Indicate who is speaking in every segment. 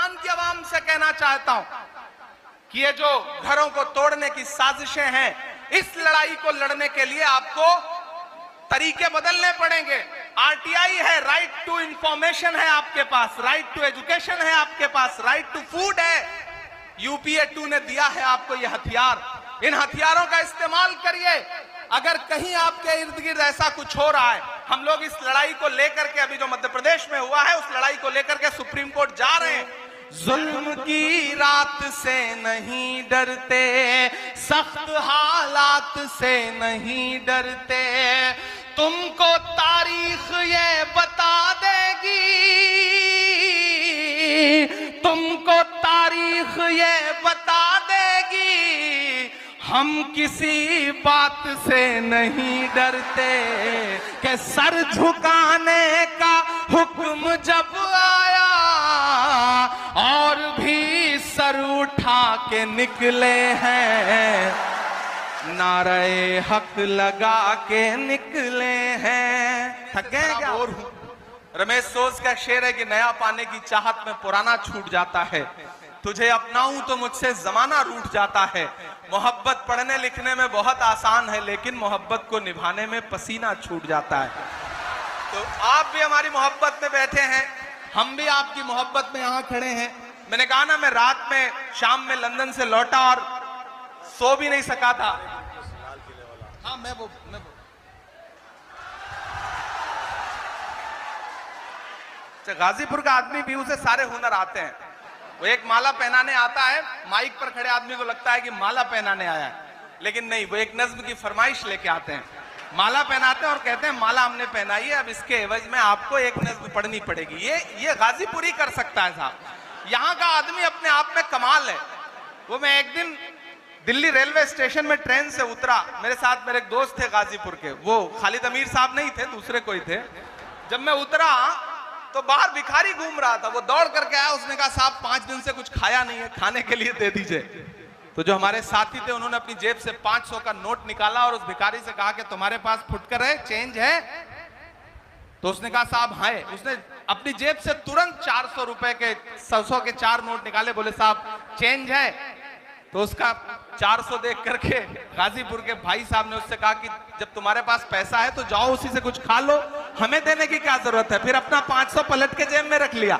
Speaker 1: हिंदुस्तान की आवाम से कहना चाहता हूं कि ये जो घरों को तोड़ने की साजिशें हैं, इस लड़ाई को लड़ने के लिए आपको तरीके बदलने पड़ेंगे। आरटीआई है, राइट टू इंफॉर्मेशन है आपके पास, राइट टू एजुकेशन है आपके पास, राइट टू फूड है। यूपीए 2 ने दिया है आपको ये हथियार, इन हथियारों का इस्तेमाल करिए। अगर कहीं आपके इर्द गिर्द ऐसा कुछ हो रहा है, हम लोग इस लड़ाई को लेकर के, अभी जो मध्य प्रदेश में हुआ है, उस लड़ाई को लेकर के सुप्रीम कोर्ट जा रहे हैं। जुल्म की रात से नहीं डरते, सख्त हालात से नहीं डरते, तुमको तारीख ये बता देगी, तुमको तारीख ये बता देगी, हम किसी बात से नहीं डरते, कि सर झुकाने का हुक्म जब आया और भी सर उठा के निकले हैं, नारे हक लगा के निकले हैं। थके क्या? और रमेश सोज का शेर है कि नया पाने की चाहत में पुराना छूट जाता है, तुझे अपनाऊं तो मुझसे जमाना रूठ जाता है। मोहब्बत पढ़ने लिखने में बहुत आसान है, लेकिन मोहब्बत को निभाने में पसीना छूट जाता है। तो आप भी हमारी मोहब्बत में बैठे हैं, हम भी आपकी मोहब्बत में यहां खड़े हैं। मैंने कहा ना, मैं रात में शाम में लंदन से लौटा और सो भी नहीं सका था। हाँ, मैं वो गाजीपुर का आदमी भी, उसे सारे हुनर आते हैं। वो एक माला पहनाने आता है, माइक पर खड़े आदमी को लगता है कि माला पहनाने आया है, लेकिन नहीं, वो एक नज्म की फरमाइश लेके आते हैं, माला पहनाते हैं और कहते हैं माला हमने पहनाई है, अब इसके एवज में आपको एक नज्म पढ़नी पड़ेगी। ये गाजीपुर ही कर सकता है साहब। यहाँ का आदमी अपने आप में कमाल है। वो मैं एक दिन दिल्ली रेलवे स्टेशन में ट्रेन से उतरा, मेरे साथ मेरे एक दोस्त थे गाजीपुर के, वो खालिद अमीर साहब नहीं थे, दूसरे कोई थे। जब मैं उतरा तो बाहर भिखारी घूम रहा था, वो दौड़ करके आया, उसने कहा साहब 5 दिन से कुछ खाया नहीं है, खाने के लिए दे दीजिए। तो जो हमारे साथी थे उन्होंने अपनी जेब से 500 का नोट निकाला और उस भिखारी से कहा कि तुम्हारे पास फुटकर है, चेंज है? तो उसने कहा साहब है। उसने अपनी जेब से तुरंत 400 रुपए के 100 के 4 नोट निकाले, बोले साहब चेंज है? तो उसका 400 देख करके गाजीपुर के भाई साहब ने उससे कहा कि जब तुम्हारे पास पैसा है तो जाओ उसी से कुछ खा लो, हमें देने की क्या जरूरत है। फिर अपना 500 पलट के जेब में रख लिया।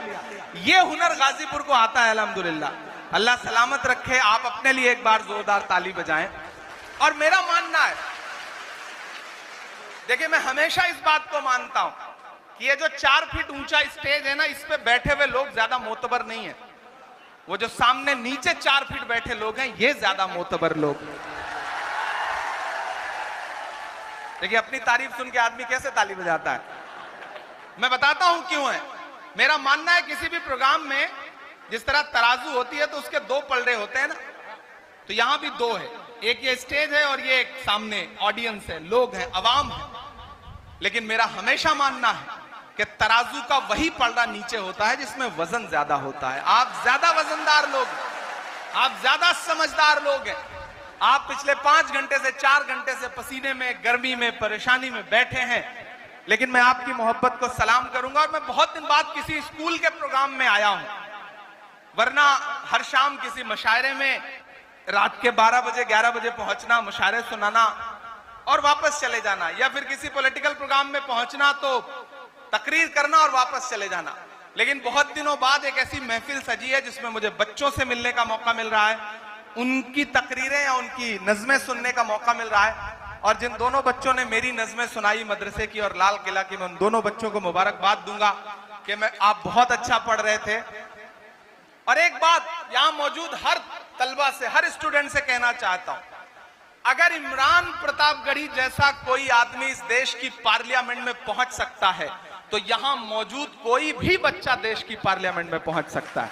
Speaker 1: ये हुनर गाजीपुर को आता है, अल्हम्दुलिल्लाह। अल्लाह सलामत रखे। आप अपने लिए एक बार जोरदार ताली बजाएं। और मेरा मानना है, देखिए मैं हमेशा इस बात को मानता हूं कि ये जो 4 फीट ऊंचा स्टेज है ना, इस पे बैठे हुए लोग ज्यादा मोतबर नहीं है। वो जो सामने नीचे 4 फीट बैठे लोग हैं, ये ज्यादा मोतबर लोग। देखिए अपनी तारीफ सुन के आदमी कैसे ताली बजाता है। मैं बताता हूं क्यों है। मेरा मानना है किसी भी प्रोग्राम में जिस तरह तराजू होती है तो उसके 2 पलड़े होते हैं ना, तो यहां भी 2 है। एक ये स्टेज है और ये एक सामने ऑडियंस है, लोग हैं, अवाम है। लेकिन मेरा हमेशा मानना है कि तराजू का वही पलड़ा नीचे होता है जिसमें वजन ज्यादा होता है। आप ज्यादा वजनदार लोग, आप ज्यादा समझदार लोग हैं। आप पिछले 5 घंटे से 4 घंटे से पसीने में, गर्मी में, परेशानी में बैठे हैं, लेकिन मैं आपकी मोहब्बत को सलाम करूंगा। और मैं बहुत दिन बाद किसी स्कूल के प्रोग्राम में आया हूं, वरना हर शाम किसी मुशायरे में रात के 12 बजे 11 बजे पहुंचना, मुशायरे सुनाना और वापस चले जाना, या फिर किसी पॉलिटिकल प्रोग्राम में पहुंचना तो तकरीर करना और वापस चले जाना। लेकिन बहुत दिनों बाद एक ऐसी महफिल सजी है जिसमें मुझे बच्चों से मिलने का मौका मिल रहा है, उनकी तकरीरें या उनकी नज़में सुनने का मौका मिल रहा है। और जिन दोनों बच्चों ने मेरी नज़में सुनाई मदरसे की और लाल किला की, मैं उन दोनों बच्चों को मुबारकबाद दूंगा कि आप बहुत अच्छा पढ़ रहे थे। और एक बात यहां मौजूद हर तलबा से, हर स्टूडेंट से कहना चाहता हूं, अगर इमरान प्रतापगढ़ी जैसा कोई आदमी इस देश की पार्लियामेंट में पहुंच सकता है तो यहां मौजूद कोई भी बच्चा देश की पार्लियामेंट में पहुंच सकता है।